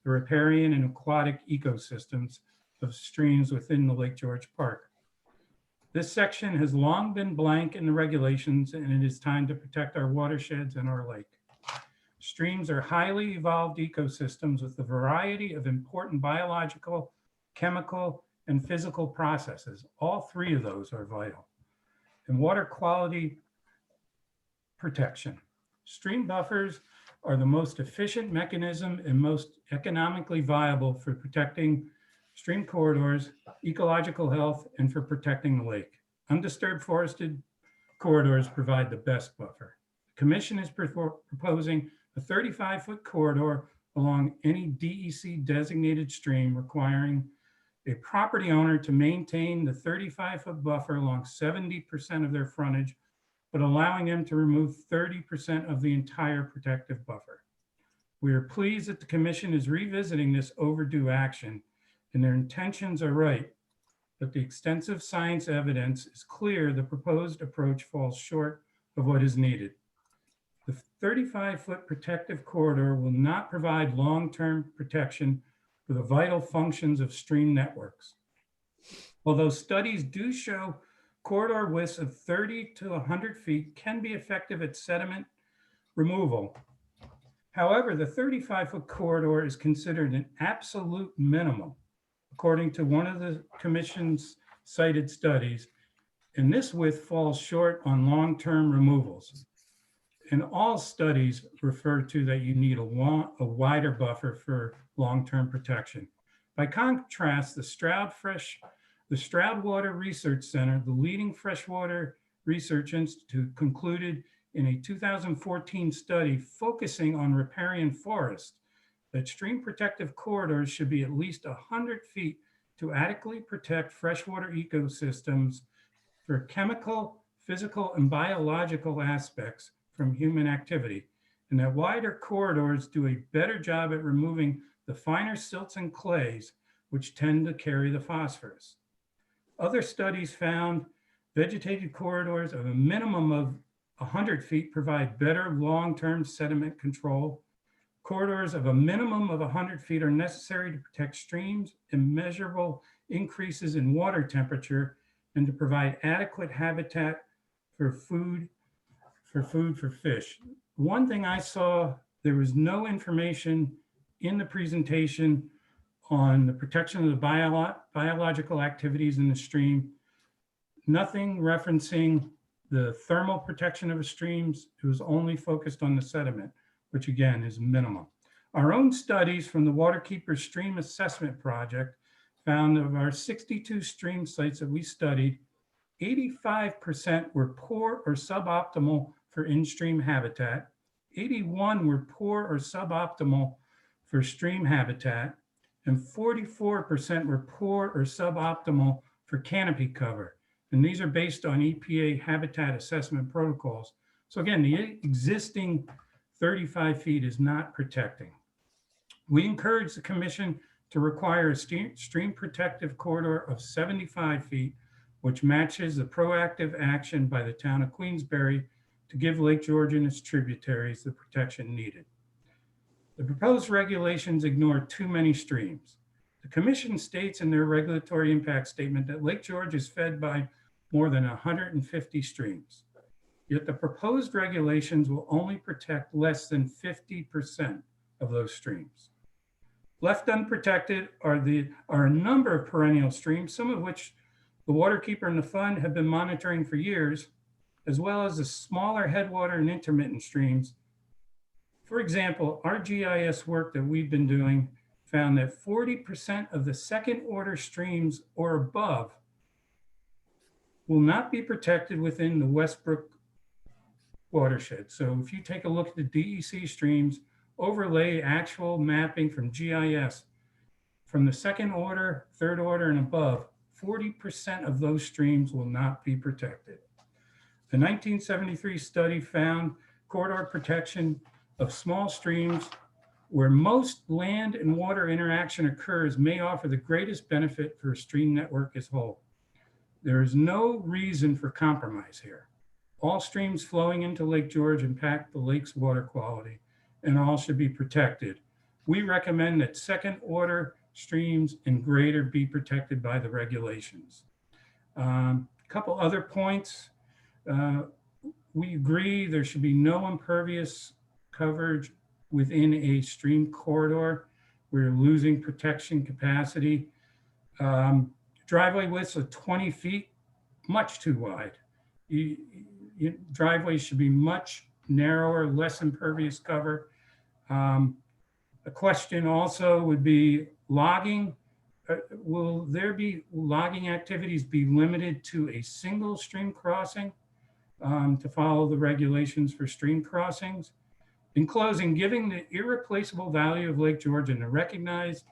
the riparian and aquatic ecosystems of streams within the Lake George Park. This section has long been blank in the regulations, and it is time to protect our watersheds and our lake. Streams are highly evolved ecosystems with a variety of important biological, chemical, and physical processes. All three of those are vital. And water quality protection. Stream buffers are the most efficient mechanism and most economically viable for protecting stream corridors, ecological health, and for protecting the lake. Undisturbed forested corridors provide the best buffer. The Commission is proposing a 35-foot corridor along any DEC designated stream, requiring a property owner to maintain the 35-foot buffer along 70% of their frontage, but allowing them to remove 30% of the entire protective buffer. We are pleased that the Commission is revisiting this overdue action, and their intentions are right, but the extensive science evidence is clear the proposed approach falls short of what is needed. The 35-foot protective corridor will not provide long-term protection for the vital functions of stream networks. Although studies do show corridor widths of 30 to 100 feet can be effective at sediment removal. However, the 35-foot corridor is considered an absolute minimum, according to one of the Commission's cited studies, and this width falls short on long-term removals. And all studies refer to that you need a wider buffer for long-term protection. By contrast, the Stroud Water Research Center, the leading freshwater research institute, concluded in a 2014 study focusing on riparian forest that stream protective corridors should be at least 100 feet to adequately protect freshwater ecosystems for chemical, physical, and biological aspects from human activity, and that wider corridors do a better job at removing the finer silts and clays, which tend to carry the phosphorus. Other studies found vegetated corridors of a minimum of 100 feet provide better long-term sediment control. Corridors of a minimum of 100 feet are necessary to protect streams and measurable increases in water temperature and to provide adequate habitat for food for fish. One thing I saw, there was no information in the presentation on the protection of the biological activities in the stream, nothing referencing the thermal protection of the streams. It was only focused on the sediment, which again is minimal. Our own studies from the Waterkeeper Stream Assessment Project found of our 62 stream sites that we studied, 85% were poor or suboptimal for in-stream habitat, 81 were poor or suboptimal for stream habitat, and 44% were poor or suboptimal for canopy cover. And these are based on EPA habitat assessment protocols. So again, the existing 35 feet is not protecting. We encourage the Commission to require a stream protective corridor of 75 feet, which matches the proactive action by the town of Queensbury to give Lake George and its tributaries the protection needed. The proposed regulations ignore too many streams. The Commission states in their regulatory impact statement that Lake George is fed by more than 150 streams. Yet the proposed regulations will only protect less than 50% of those streams. Left unprotected are a number of perennial streams, some of which the Waterkeeper and the Fund have been monitoring for years, as well as the smaller headwater and intermittent streams. For example, our GIS work that we've been doing found that 40% of the second order streams or above will not be protected within the Westbrook watershed. So if you take a look at the DEC streams, overlay actual mapping from GIS, from the second order, third order, and above, 40% of those streams will not be protected. The 1973 study found corridor protection of small streams where most land and water interaction occurs may offer the greatest benefit for a stream network as whole. There is no reason for compromise here. All streams flowing into Lake George impact the lake's water quality, and all should be protected. We recommend that second order streams and greater be protected by the regulations. Couple other points. We agree there should be no impervious coverage within a stream corridor. We're losing protection capacity. Driveway widths of 20 feet, much too wide. Driveways should be much narrower, less impervious cover. A question also would be logging. Will there be logging activities be limited to a single stream crossing to follow the regulations for stream crossings? In closing, given the irreplaceable value of Lake George and the recognized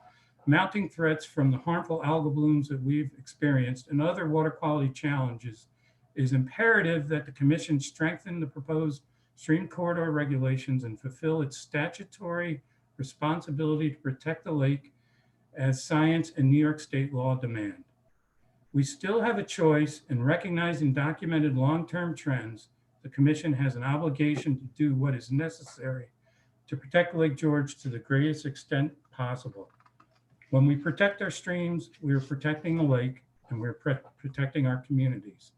mounting threats from the harmful algal blooms that we've experienced and other water quality challenges, it is imperative that the Commission strengthen the proposed stream corridor regulations and fulfill its statutory responsibility to protect the lake as science and New York state law demand. We still have a choice, and recognizing documented long-term trends, the Commission has an obligation to do what is necessary to protect Lake George to the greatest extent possible. When we protect our streams, we are protecting the lake and we're protecting our communities.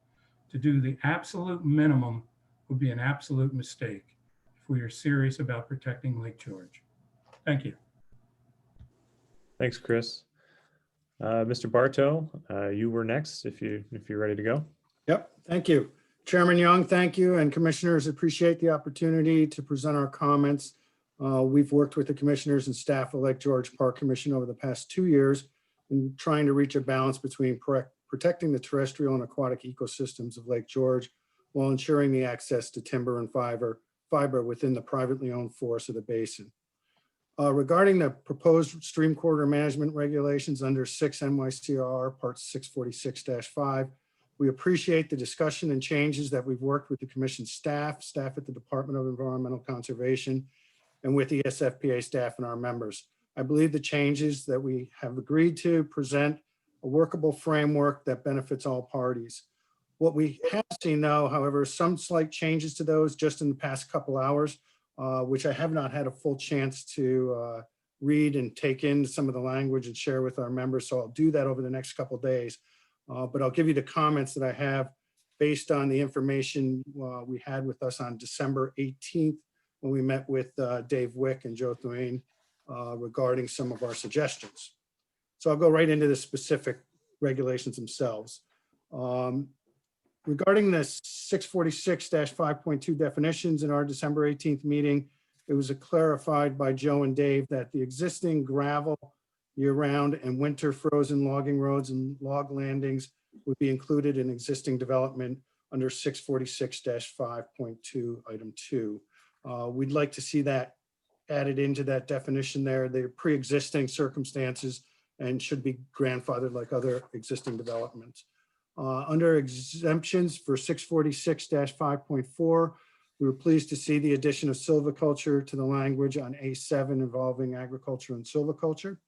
To do the absolute minimum would be an absolute mistake if we are serious about protecting Lake George. Thank you. Thanks, Chris. Mr. Bartow, you were next if you're ready to go. Yep, thank you. Chairman Young, thank you, and commissioners, appreciate the opportunity to present our comments. We've worked with the commissioners and staff of Lake George Park Commission over the past 2 years in trying to reach a balance between protecting the terrestrial and aquatic ecosystems of Lake George while ensuring the access to timber and fiber within the privately owned forests of the basin. Regarding the proposed stream corridor management regulations under 6 NYCR Part 646-5, we appreciate the discussion and changes that we've worked with the Commission staff at the Department of Environmental Conservation, and with the SFPA staff and our members. I believe the changes that we have agreed to present a workable framework that benefits all parties. What we have seen though, however, some slight changes to those just in the past couple hours, which I have not had a full chance to read and take in some of the language and share with our members. So I'll do that over the next couple of days. But I'll give you the comments that I have based on the information we had with us on December 18th when we met with Dave Wick and Joe Thuane regarding some of our suggestions. So I'll go right into the specific regulations themselves. Regarding the 646-5.2 definitions in our December 18th meeting, it was clarified by Joe and Dave that the existing gravel year-round and winter frozen logging roads and log landings would be included in existing development under 646-5.2 item 2. We'd like to see that added into that definition there. They're pre-existing circumstances and should be grandfathered like other existing developments. Under exemptions for 646-5.4, we were pleased to see the addition of silviculture to the language on A7 involving agriculture and silviculture.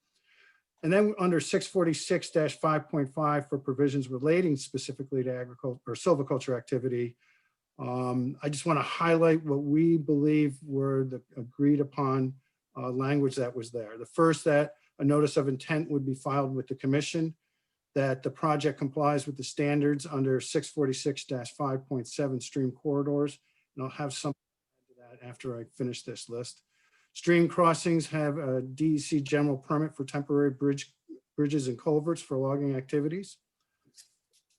And then under 646-5.5 for provisions relating specifically to agriculture or silviculture activity, I just want to highlight what we believe were the agreed upon language that was there. The first, that a notice of intent would be filed with the commission, that the project complies with the standards under 646-5.7 stream corridors. And I'll have something to that after I finish this list. Stream crossings have a DEC general permit for temporary bridges and culverts for logging activities.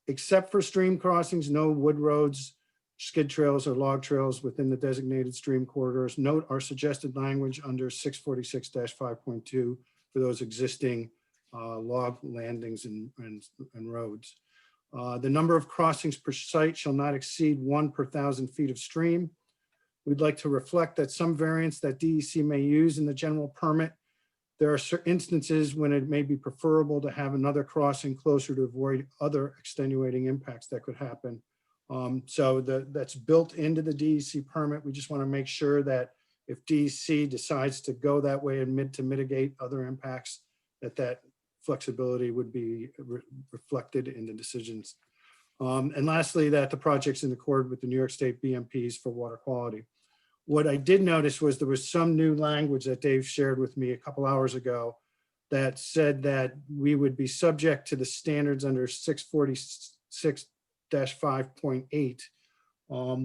Except for stream crossings, no wood roads, skid trails, or log trails within the designated stream corridors. Note our suggested language under 646-5.2 for those existing log landings and roads. The number of crossings per site shall not exceed 1 per 1,000 feet of stream. We'd like to reflect that some variants that DEC may use in the general permit, there are certain instances when it may be preferable to have another crossing closer to avoid other extenuating impacts that could happen. So that's built into the DEC permit. We just want to make sure that if DEC decides to go that way and to mitigate other impacts, that flexibility would be reflected in the decisions. And lastly, that the project's in accord with the New York State BMPs for water quality. What I did notice was there was some new language that Dave shared with me a couple hours ago that said that we would be subject to the standards under 646-5.8,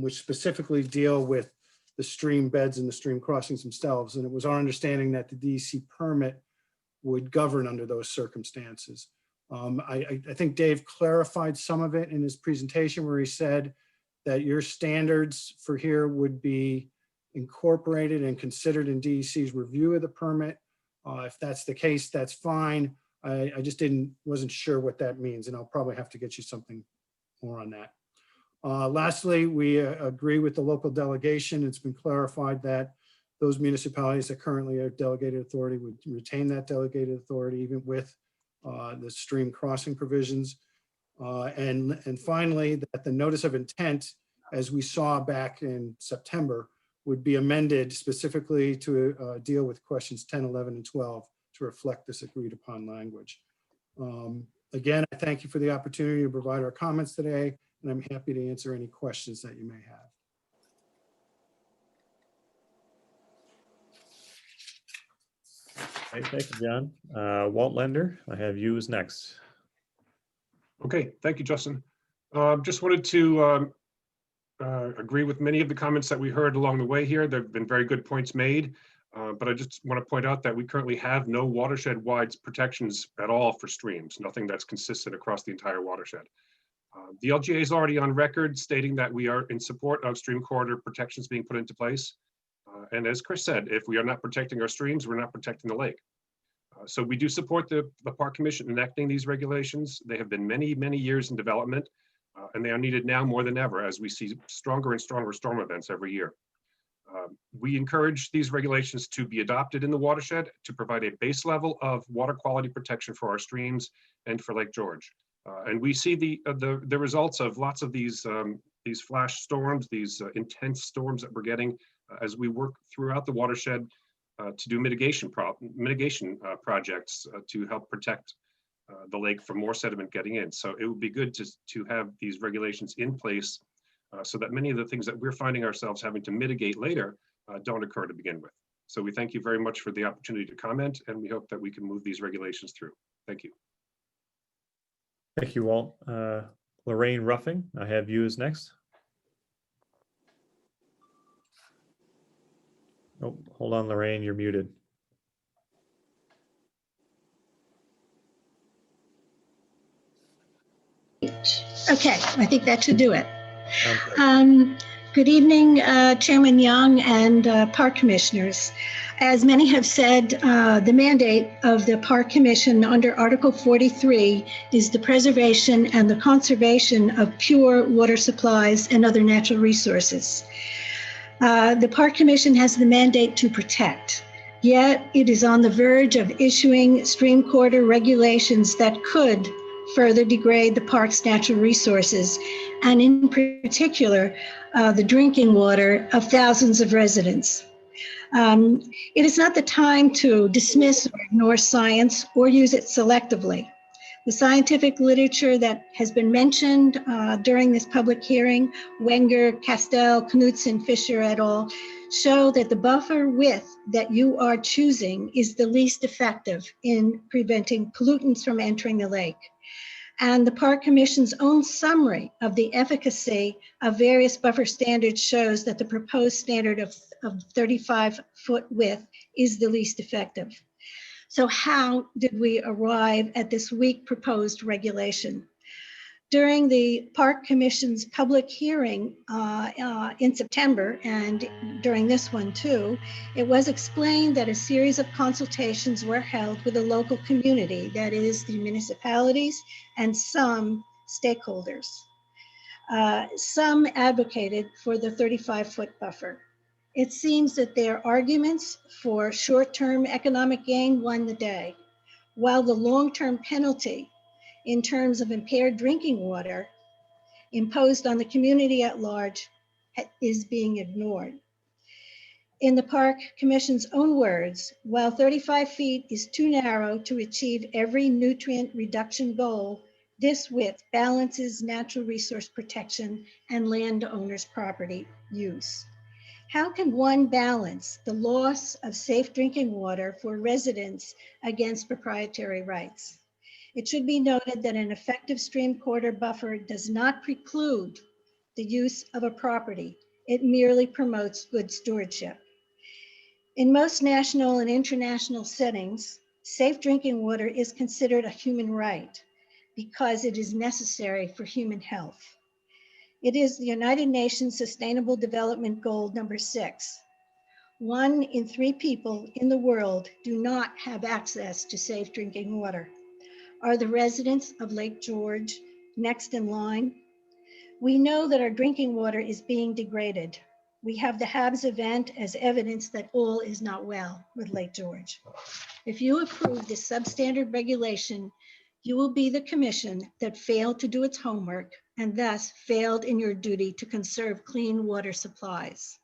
which specifically deal with the stream beds and the stream crossings themselves. And it was our understanding that the DEC permit would govern under those circumstances. I think Dave clarified some of it in his presentation where he said that your standards for here would be incorporated and considered in DEC's review of the permit. If that's the case, that's fine. I just wasn't sure what that means, and I'll probably have to get you something more on that. Lastly, we agree with the local delegation. It's been clarified that those municipalities that currently have delegated authority would retain that delegated authority even with the stream crossing provisions. And finally, that the notice of intent, as we saw back in September, would be amended specifically to deal with questions 10, 11, and 12 to reflect this agreed upon language. Again, I thank you for the opportunity to provide our comments today, and I'm happy to answer any questions that you may have. Hey, thank you, John. Walt Lender, I have you as next. Okay, thank you, Justin. Just wanted to agree with many of the comments that we heard along the way here. There have been very good points made, but I just want to point out that we currently have no watershed-wide protections at all for streams, nothing that's consistent across the entire watershed. The LGA is already on record stating that we are in support of stream corridor protections being put into place. And as Chris said, if we are not protecting our streams, we're not protecting the lake. So we do support the Park Commission enacting these regulations. They have been many, many years in development, and they are needed now more than ever as we see stronger and stronger storm events every year. We encourage these regulations to be adopted in the watershed to provide a base level of water quality protection for our streams and for Lake George. And we see the results of lots of these flash storms, these intense storms that we're getting as we work throughout the watershed to do mitigation projects to help protect the lake from more sediment getting in. So it would be good to have these regulations in place so that many of the things that we're finding ourselves having to mitigate later don't occur to begin with. So we thank you very much for the opportunity to comment, and we hope that we can move these regulations through. Thank you. Thank you, Walt. Lorraine Ruffing, I have you as next. Oh, hold on, Lorraine, you're muted. Okay, I think that should do it. Okay. Good evening, Chairman Young and Park Commissioners. As many have said, the mandate of the Park Commission under Article 43 is the preservation and the conservation of pure water supplies and other natural resources. The Park Commission has the mandate to protect, yet it is on the verge of issuing stream corridor regulations that could further degrade the park's natural resources, and in particular, the drinking water of thousands of residents. It is not the time to dismiss or ignore science or use it selectively. The scientific literature that has been mentioned during this public hearing, Wenger, Castell, Knudsen, Fisher et al., show that the buffer width that you are choosing is the least effective in preventing pollutants from entering the lake. And the Park Commission's own summary of the efficacy of various buffer standards shows that the proposed standard of 35-foot width is the least effective. So how did we arrive at this weak proposed regulation? During the Park Commission's public hearing in September, and during this one too, it was explained that a series of consultations were held with the local community, that is the municipalities and some stakeholders. Some advocated for the 35-foot buffer. It seems that their arguments for short-term economic gain won the day, while the long-term penalty in terms of impaired drinking water imposed on the community at large is being ignored. In the Park Commission's own words, while 35 feet is too narrow to achieve every nutrient reduction goal, this width balances natural resource protection and landowners' property use. How can one balance the loss of safe drinking water for residents against proprietary rights? It should be noted that an effective stream corridor buffer does not preclude the use of a property. It merely promotes good stewardship. In most national and international settings, safe drinking water is considered a human right because it is necessary for human health. It is the United Nations Sustainable Development Goal number 6. 1 in 3 people in the world do not have access to safe drinking water. Are the residents of Lake George next in line? We know that our drinking water is being degraded. We have the Habs event as evidence that all is not well with Lake George. If you approve this substandard regulation, you will be the commission that failed to do its homework and thus failed in your duty to conserve clean water supplies.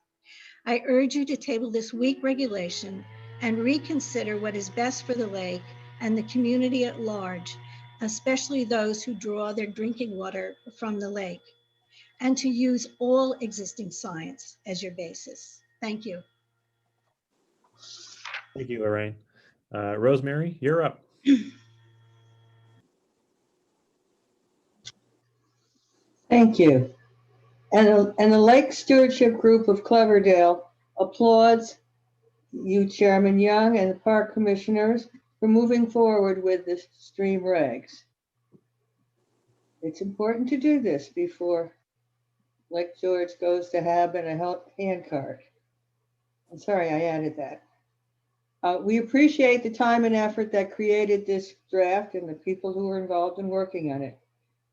I urge you to table this weak regulation and reconsider what is best for the lake and the community at large, especially those who draw their drinking water from the lake, and to use all existing science as your basis. Thank you. Thank you, Lorraine. Rosemary, you're up. Thank you. And the Lake Stewardship Group of Cloverdale applauds you, Chairman Young, and the park commissioners for moving forward with the stream regs. It's important to do this before Lake George goes to have in a handcart. I'm sorry I added that. We appreciate the time and effort that created this draft and the people who were involved in working on it.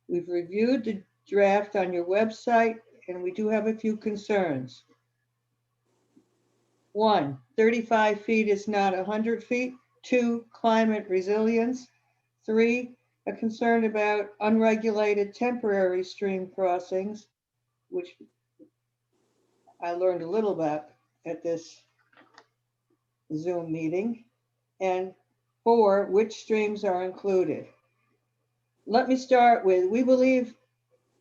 We've reviewed the draft on your website, and we do have a few concerns. 1, 35 feet is not 100 feet. 2, climate resilience. 3, a concern about unregulated temporary stream crossings, which I learned a little about at this Zoom meeting. And 4, which streams are included. Let me start with, we believe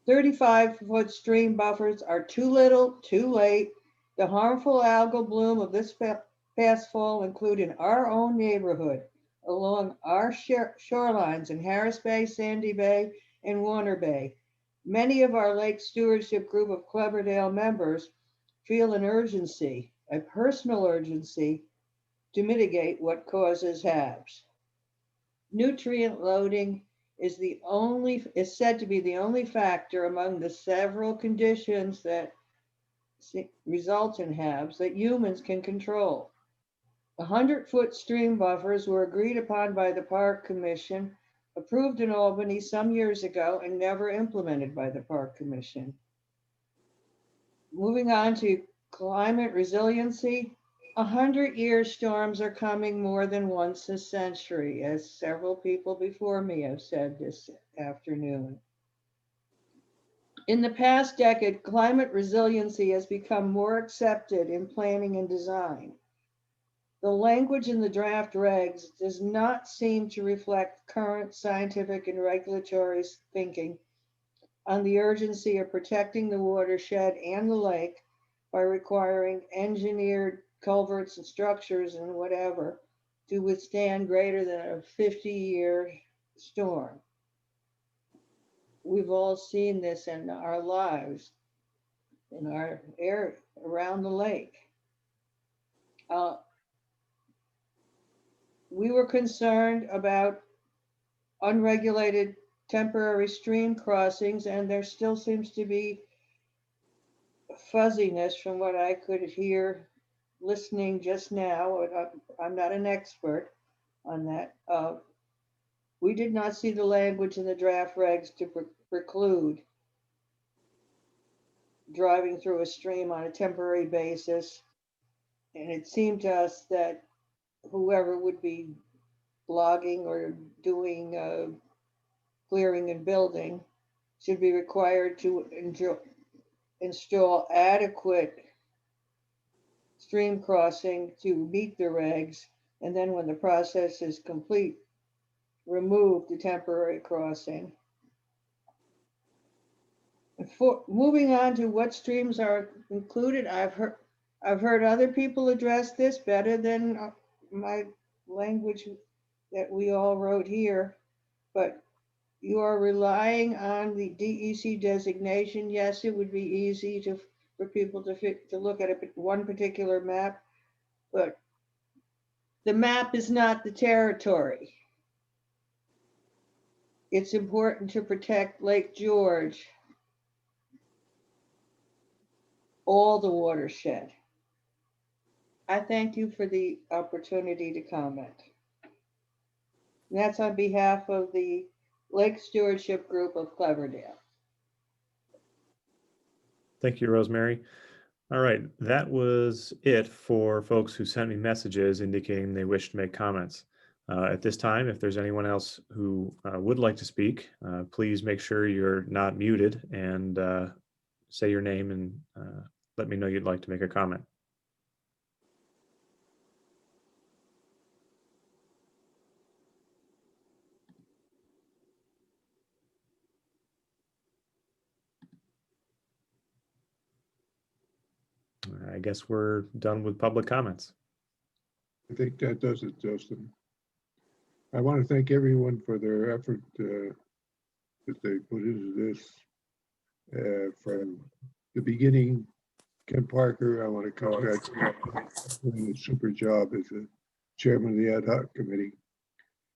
35-foot stream buffers are too little, too late. The harmful algal bloom of this past fall included our own neighborhood along our shorelines in Harris Bay, Sandy Bay, and Warner Bay. Many of our Lake Stewardship Group of Cloverdale members feel an urgency, a personal urgency, to mitigate what causes HABs. Nutrient loading is said to be the only factor among the several conditions that result in HABs that humans can control. 100-foot stream buffers were agreed upon by the Park Commission, approved in Albany some years ago, and never implemented by the Park Commission. Moving on to climate resiliency, 100-year storms are coming more than once a century, as several people before me have said this afternoon. In the past decade, climate resiliency has become more accepted in planning and design. The language in the draft regs does not seem to reflect current scientific and regulatory thinking on the urgency of protecting the watershed and the lake by requiring engineered culverts and structures and whatever to withstand greater than a 50-year storm. We've all seen this in our lives, in our area around the lake. We were concerned about unregulated temporary stream crossings, and there still seems to be fuzziness from what I could hear listening just now. I'm not an expert on that. We did not see the language in the draft regs to preclude driving through a stream on a temporary basis. And it seemed to us that whoever would be logging or doing clearing and building should be required to install adequate stream crossing to meet the regs. And then when the process is complete, remove the temporary crossing. Moving on to what streams are included, I've I've heard other people address this better than my language that we all wrote here, but you are relying on the DEC designation. Yes, it would be easy for people to look at one particular map, but the map is not the territory. It's important to protect Lake George, all the watershed. I thank you for the opportunity to comment. And that's on behalf of the Lake Stewardship Group of Cleverdale. Thank you, Rosemary. All right, that was it for folks who sent me messages indicating they wish to make comments. At this time, if there's anyone else who would like to speak, please make sure you're not muted and say your name and let me know you'd like to make a comment. I guess we're done with public comments. I think that does it, Justin. I want to thank everyone for their effort that they put into this. From the beginning, Ken Parker, I want to congratulate him for doing a super job as a chairman of the ad hoc committee.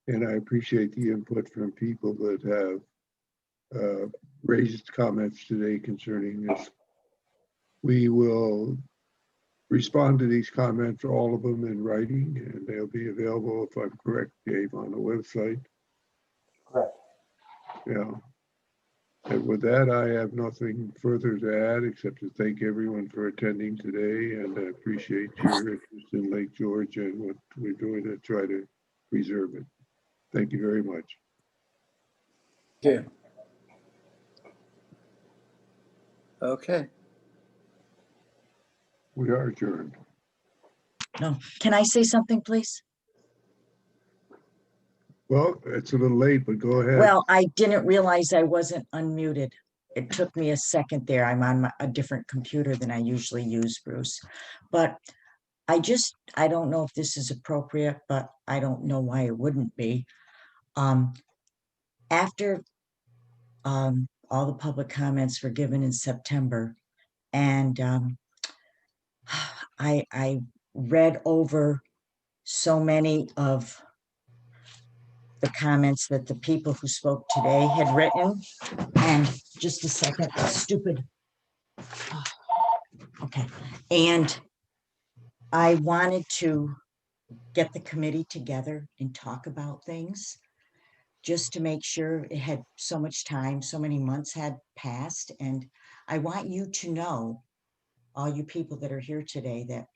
And I appreciate the input from people that have raised comments today concerning this. We will respond to these comments, all of them in writing, and they'll be available, if I'm correct, Dave, on the website. Correct. Yeah. And with that, I have nothing further to add except to thank everyone for attending today, and I appreciate your interest in Lake George and what we're doing to try to preserve it. Thank you very much. Okay. Okay. We are adjourned. No, can I say something, please? Well, it's a little late, but go ahead. Well, I didn't realize I wasn't unmuted. It took me a second there. I'm on a different computer than I usually use, Bruce. But I don't know if this is appropriate, but I don't know why it wouldn't be. After all the public comments were given in September, and I read over so many of the comments that the people who spoke today had written. And just a second, stupid. Okay. And I wanted to get the committee together and talk about things just to make sure. It had so much time, so many months had passed. And I want you to know, all you people that are here today, that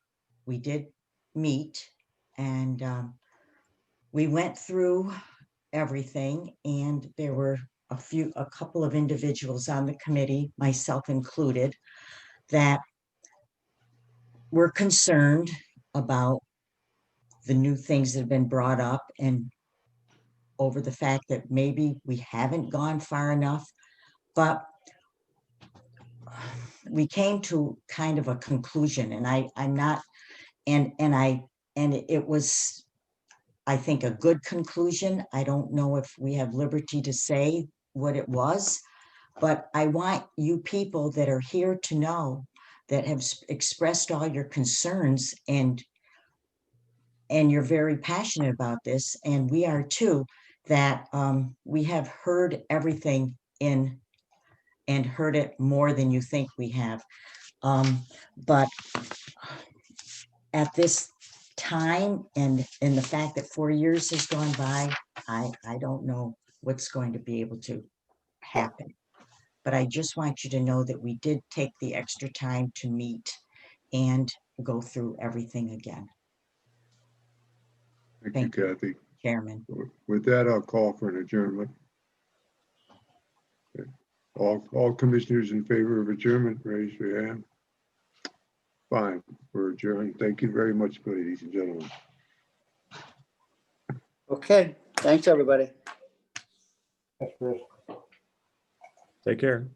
we did meet and we went through everything, and there were a couple of individuals on the committee, myself included, that were concerned about the new things that have been brought up and over the fact that maybe we haven't gone far enough. But we came to kind of a conclusion, and it was, I think, a good conclusion. I don't know if we have liberty to say what it was, but I want you people that are here to know, that have expressed all your concerns, and you're very passionate about this, and we are too, that we have heard everything and heard it more than you think we have. But at this time, and the fact that 4 years has gone by, I don't know what's going to be able to happen. But I just want you to know that we did take the extra time to meet and go through everything again. Thank you, Kathy. Chairman. With that, I'll call for an adjournment. Okay. All commissioners in favor of adjournment, raise your hand. Fine, we're adjourned. Thank you very much, ladies and gentlemen. Okay. Thanks, everybody. Take care.